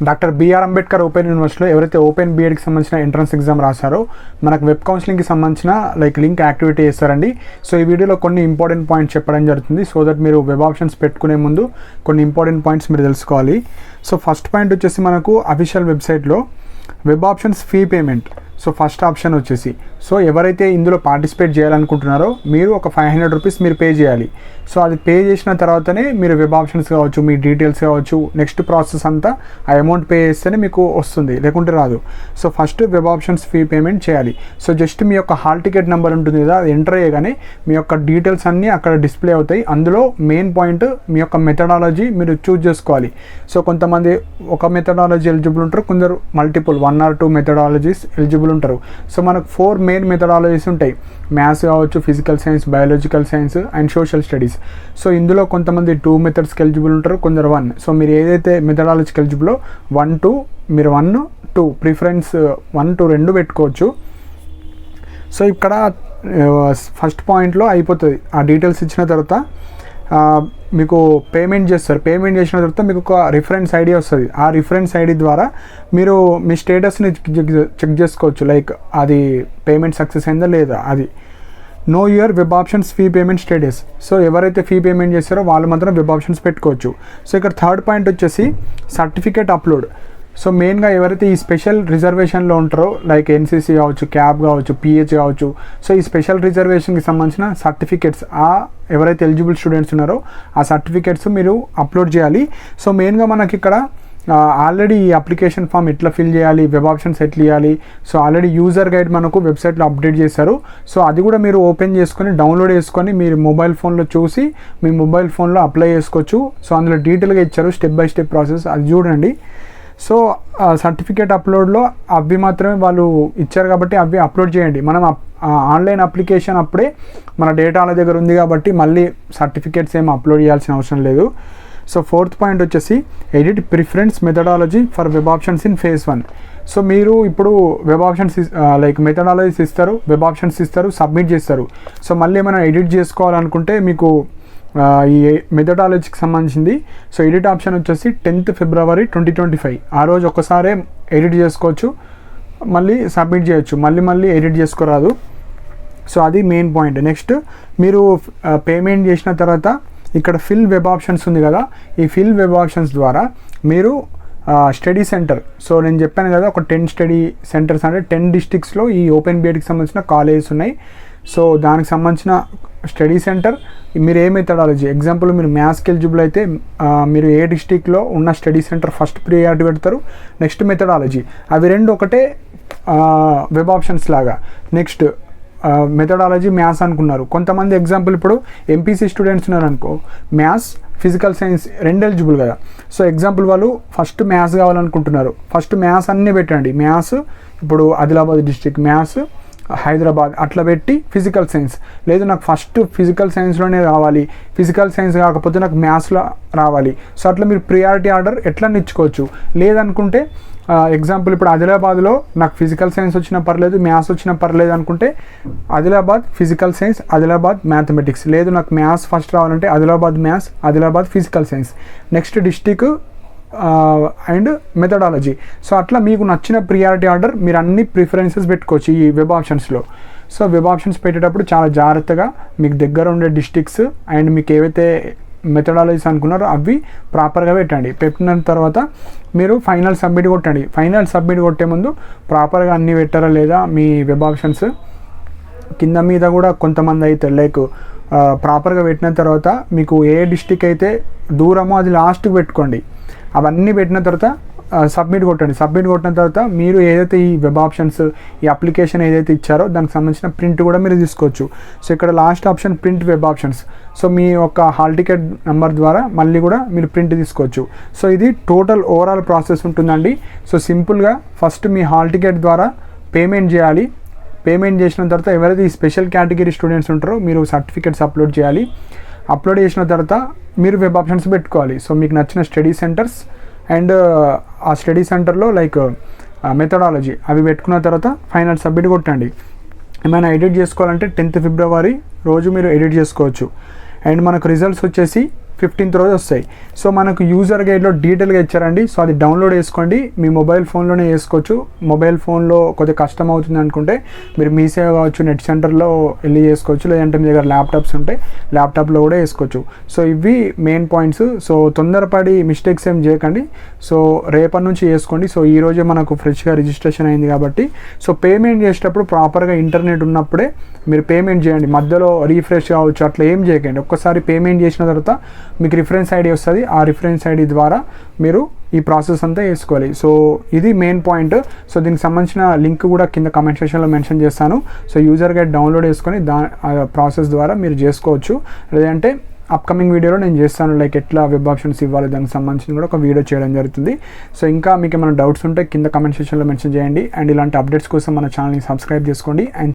Doctor BR Ambedkar open యూనివర్సిటీలో ఎవరైతే open బీఎడ్కి సంబంధించిన ఎంట్రన్స్ ఎగ్జామ్ రాశారో మనకు వెబ్ కౌన్సిలింగ్కి సంబంధించిన లింక్ యాక్టివేట్ చేస్తారండి. సో ఈ వీడియోలో కొన్ని ఇంపార్టెంట్ పాయింట్స్ చెప్పడం జరుగుతుంది. సో దట్ మీరు వెబ్ ఆప్షన్స్ పెట్టుకునే ముందు కొన్ని ఇంపార్టెంట్ పాయింట్స్ మీరు తెలుసుకోవాలి. సో ఫస్ట్ పాయింట్ వచ్చేసి మనకు అఫీషియల్ వెబ్సైట్లో web options fee payment. So first option వచ్చేసి సో ఎవరైతే ఇందులో పార్టిసిపేట్ చేయాలనుకుంటున్నారో మీరు ఒక 500 రూపీస్ మీరు పే చేయాలి. సో అది పే చేసిన తర్వాతనే మీరు వెబ్ ఆప్షన్స్ కావచ్చు, మీ డీటెయిల్స్ కావచ్చు, నెక్స్ట్ ప్రాసెస్ అంతా ఆ అమౌంట్ పే చేస్తేనే మీకు వస్తుంది, లేకుంటే రాదు. So first web options fee payment చేయాలి. సో జస్ట్ మీ యొక్క హాల్ టికెట్ నెంబర్ ఉంటుంది కదా, అది ఎంటర్ చేయగానే మీ యొక్క డీటెయిల్స్ అన్నీ అక్కడ డిస్ప్లే అవుతాయి. అందులో మెయిన్ పాయింట్ మీ యొక్క మెథడాలజీ మీరు చూజ్ చేసుకోవాలి. సో కొంతమంది ఒక మెథడాలజీ ఎలిజిబుల్ ఉంటారు, కొందరు మల్టిపుల్ 1 or 2 మెథడాలజీస్ ఎలిజిబుల్ ఉంటారు. సో మనకు 4 మెయిన్ మెథడాలజీస్ ఉంటాయి. మ్యాథ్స్ కావచ్చు, physical science, biological science and social studies. So ఇందులో కొంతమంది 2 మెథడ్స్కి ఎలిజిబుల్ ఉంటారు, కొందరు 1. సో మీరు ఏదైతే మెథడాలజీకి ఎలిజిబుల్లో 1, 2 మీరు 1, 2 ప్రిఫరెన్స్ 1, 2 2 పెట్టుకోవచ్చు. సో ఇక్కడ ఫస్ట్ పాయింట్లో అయిపోతుంది. ఆ డీటెయిల్స్ ఇచ్చిన తర్వాత మీకు పేమెంట్ చేస్తారు. పేమెంట్ చేసిన తర్వాత మీకు ఒక రిఫరెన్స్ ఐడి వస్తుంది. ఆ రిఫరెన్స్ ఐడి ద్వారా మీరు మీ స్టేటస్ని చెక్ చేసుకోవచ్చు, లైక్ అది పేమెంట్ సక్సెస్ అయిందా లేదా. అది know your web options fee payment status. So ఎవరైతే ఫీ పేమెంట్ చేస్తారో వాళ్ళు మాత్రం వెబ్ ఆప్షన్స్ పెట్టుకోవచ్చు. సో ఇక్కడ థర్డ్ పాయింట్ వచ్చేసి సర్టిఫికేట్ అప్లోడ్. సో మెయిన్గా ఎవరైతే ఈ స్పెషల్ రిజర్వేషన్లో ఉంటారో, లైక్ ఎన్సీసీ కావచ్చు, క్యాబ్ కావచ్చు, పిహెచ్ కావచ్చు, సో ఈ స్పెషల్ రిజర్వేషన్కి సంబంధించిన సర్టిఫికేట్స్ ఎవరైతే ఎలిజిబుల్ స్టూడెంట్స్ ఉన్నారో ఆ సర్టిఫికేట్స్ మీరు అప్లోడ్ చేయాలి. సో మెయిన్గా మనకి ఇక్కడ ఆల్రెడీ ఈ అప్లికేషన్ ఫామ్ ఎట్లా ఫిల్ చేయాలి, వెబ్ ఆప్షన్స్ ఎట్లా ఇవ్వాలి, సో ఆల్రెడీ యూజర్ గైడ్ మనకు వెబ్సైట్లో అప్డేట్ చేశారు. సో అది కూడా మీరు ఓపెన్ చేసుకొని డౌన్లోడ్ చేసుకొని మీరు మొబైల్ ఫోన్లో చూసి మీ మొబైల్ ఫోన్లో అప్లై చేసుకోవచ్చు. సో అందులో డీటెయిల్గా ఇచ్చారు, స్టెప్ బై స్టెప్ ప్రాసెస్, అది చూడండి. సో సర్టిఫికేట్ అప్లోడ్లో అవి మాత్రమే వాళ్ళు ఇచ్చారు కాబట్టి అవి అప్లోడ్ చేయండి. మనం ఆన్లైన్ అప్లికేషన్ అప్పుడే మన డేటా వాళ్ళ దగ్గర ఉంది కాబట్టి మళ్ళీ సర్టిఫికేట్స్ ఏమి అప్లోడ్ చేయాల్సిన అవసరం లేదు. సో ఫోర్త్ పాయింట్ వచ్చేసి edit preference methodology for web options in phase 1. So మీరు ఇప్పుడు వెబ్ ఆప్షన్స్ లైక్ మెథడాలజీస్ ఇస్తారు, వెబ్ ఆప్షన్స్ ఇస్తారు, సబ్మిట్ చేస్తారు. సో మళ్ళీ ఏమైనా ఎడిట్ చేసుకోవాలనుకుంటే మీకు ఈ మెథడాలజీకి సంబంధించింది. సో ఎడిట్ ఆప్షన్ వచ్చేసి 10th February 2025 ఆ రోజు ఒక్కసారే ఎడిట్ చేసుకోవచ్చు, మళ్ళీ సబ్మిట్ చేయొచ్చు, మళ్ళీ ఎడిట్ చేసుకోరాదు. సో అది మెయిన్ పాయింట్. నెక్స్ట్ మీరు పేమెంట్ చేసిన తర్వాత ఇక్కడ ఫిల్ వెబ్ ఆప్షన్స్ ఉంది కదా, ఈ ఫిల్ వెబ్ ఆప్షన్స్ ద్వారా మీరు స్టడీ సెంటర్. సో నేను చెప్పాను కదా ఒక 10 స్టడీ సెంటర్స్ అంటే 10 డిస్ట్రిక్ట్స్లో ఈ ఓపెన్ బీఎడ్కి సంబంధించిన కాలేజెస్ ఉన్నాయి. సో దానికి సంబంధించిన స్టడీ సెంటర్ మీరు ఏ మెథడాలజీ, ఎగ్జాంపుల్ మీరు మ్యాథ్స్కి ఎలిజిబుల్ అయితే మీరు ఏ డిస్ట్రిక్ట్లో ఉన్న స్టడీ సెంటర్ ఫస్ట్ ప్రియారిటీ పెడతారు, నెక్స్ట్ మెథడాలజీ, అవి రెండు ఒకటే వెబ్ ఆప్షన్స్ లాగా. నెక్స్ట్ మెథడాలజీ మ్యాథ్స్ అనుకున్నారు, కొంతమంది ఎగ్జాంపుల్ ఇప్పుడు ఎంపీసీ స్టూడెంట్స్ ఉన్నారనుకో, మ్యాథ్స్ ఫిజికల్ సైన్స్ 2 ఎలిజిబుల్ కదా. సో ఎగ్జాంపుల్ వాళ్ళు ఫస్ట్ మ్యాథ్స్ కావాలనుకుంటున్నారు, ఫస్ట్ మ్యాథ్స్ అన్నీ పెట్టండి. మ్యాథ్స్ ఇప్పుడు ఆదిలాబాద్ డిస్ట్రిక్ట్, మ్యాథ్స్ హైదరాబాద్ అట్లా పెట్టి ఫిజికల్ సైన్స్, లేదు నాకు ఫస్ట్ ఫిజికల్ సైన్స్లోనే రావాలి, ఫిజికల్ సైన్స్ కాకపోతే నాకు మ్యాథ్స్లో రావాలి. సో అట్లా మీరు ప్రియారిటీ ఆర్డర్ ఎట్లా ఇచ్చుకోవచ్చు. లేదనుకుంటే ఎగ్జాంపుల్ ఇప్పుడు ఆదిలాబాద్లో నాకు ఫిజికల్ సైన్స్ వచ్చినా పర్లేదు, మ్యాథ్స్ వచ్చినా పర్లేదు అనుకుంటే Adilabad physical science, Adilabad mathematics. లేదు నాకు మ్యాథ్స్ ఫస్ట్ రావాలంటే Adilabad maths, Adilabad physical science, next district and methodology. So అట్లా మీకు నచ్చిన ప్రియారిటీ ఆర్డర్ మీరు అన్ని ప్రిఫరెన్సెస్ పెట్టుకోవచ్చు ఈ వెబ్ ఆప్షన్స్లో. సో వెబ్ ఆప్షన్స్ పెట్టేటప్పుడు చాలా జాగ్రత్తగా మీకు దగ్గర ఉండే డిస్ట్రిక్ట్స్ అండ్ మీకు ఏవైతే మెథడాలజీస్ అనుకున్నారో అవి ప్రాపర్గా పెట్టండి. పెట్టిన తర్వాత మీరు ఫైనల్ సబ్మిట్ కొట్టండి. ఫైనల్ సబ్మిట్ కొట్టే ముందు ప్రాపర్గా అన్నీ పెట్టారా లేదా మీ వెబ్ ఆప్షన్స్ కింద మీద కూడా కొంతమంది అయితే లైక్ ప్రాపర్గా పెట్టిన తర్వాత మీకు ఏ డిస్ట్రిక్ట్ అయితే దూరమో అది లాస్ట్కి పెట్టుకోండి. అవన్నీ పెట్టిన తర్వాత సబ్మిట్ కొట్టండి. సబ్మిట్ కొట్టిన తర్వాత మీరు ఏదైతే ఈ వెబ్ ఆప్షన్స్ ఈ అప్లికేషన్ ఏదైతే ఇచ్చారో దానికి సంబంధించిన ప్రింట్ కూడా మీరు తీసుకోవచ్చు. సో ఇక్కడ last option print web options. So మీ యొక్క హాల్ టికెట్ నెంబర్ ద్వారా మళ్ళీ కూడా మీరు ప్రింట్ తీసుకోవచ్చు. సో ఇది టోటల్ ఓవరాల్ ప్రాసెస్ ఉంటుందండి. సో సింపుల్గా ఫస్ట్ మీ హాల్ టికెట్ ద్వారా పేమెంట్ చేయాలి. పేమెంట్ చేసిన తర్వాత ఎవరైతే ఈ స్పెషల్ కేటగిరీ స్టూడెంట్స్ ఉంటారో మీరు సర్టిఫికేట్స్ అప్లోడ్ చేయాలి. అప్లోడ్ చేసిన తర్వాత మీరు వెబ్ ఆప్షన్స్ పెట్టుకోవాలి. సో మీకు నచ్చిన స్టడీ సెంటర్స్ అండ్ ఆ స్టడీ సెంటర్లో లైక్ మెథడాలజీ అవి పెట్టుకున్న తర్వాత ఫైనల్ సబ్మిట్ కొట్టండి. ఏమైనా ఎడిట్ చేసుకోవాలంటే 10th February రోజు మీరు ఎడిట్ చేసుకోవచ్చు. అండ్ మనకు రిజల్ట్స్ వచ్చేసి 15th రోజు వస్తాయి. సో మనకు యూజర్ గైడ్లో డీటెయిల్గా ఇచ్చారండి. సో అది డౌన్లోడ్ చేసుకోండి, మీ మొబైల్ ఫోన్లోనే చేసుకోవచ్చు. మొబైల్ ఫోన్లో కొద్దిగా కష్టం అవుతుంది అనుకుంటే మీరు మీ సేవ కావచ్చు, నెట్ సెంటర్లో వెళ్ళి చేసుకోవచ్చు, లేదంటే మీ దగ్గర ల్యాప్టాప్స్ ఉంటే ల్యాప్టాప్లో కూడా వేసుకోవచ్చు. సో ఇవి మెయిన్ పాయింట్స్. సో తొందరపడి మిస్టేక్స్ ఏం చేయకండి. సో రేపటి నుంచి వేసుకోండి. సో ఈరోజే మనకు ఫ్రెష్గా రిజిస్ట్రేషన్ అయింది కాబట్టి సో పేమెంట్ చేసేటప్పుడు ప్రాపర్గా ఇంటర్నెట్ ఉన్నప్పుడే మీరు పేమెంట్ చేయండి. మధ్యలో రీఫ్రెష్ కావచ్చు అట్లా ఏం చేయకండి. ఒక్కసారి పేమెంట్ చేసిన తర్వాత మీకు రిఫరెన్స్ ఐడి వస్తుంది. ఆ రిఫరెన్స్ ఐడి ద్వారా మీరు ఈ ప్రాసెస్ అంతా వేసుకోవాలి. సో ఇది మెయిన్ పాయింట్. సో దీనికి సంబంధించిన లింక్ కూడా కింద కమెంట్ సెక్షన్లో మెన్షన్ చేస్తాను. సో యూజర్ గైడ్ డౌన్లోడ్ చేసుకొని ప్రాసెస్ ద్వారా మీరు చేసుకోవచ్చు. లేదంటే అప్కమింగ్ వీడియోలో నేను చేస్తాను, లైక్ ఎట్లా వెబ్ ఆప్షన్స్ ఇవ్వాలి దానికి సంబంధించి కూడా ఒక వీడియో చేయడం జరుగుతుంది. సో ఇంకా మీకు ఏమైనా డౌట్స్ ఉంటే కింద కమెంట్ సెక్షన్లో మెన్షన్ చేయండి. అండ్ ఇలాంటి అప్డేట్స్ కోసం మన ఛానల్ని సబ్స్క్రైబ్ చేసుకోండి. అండ్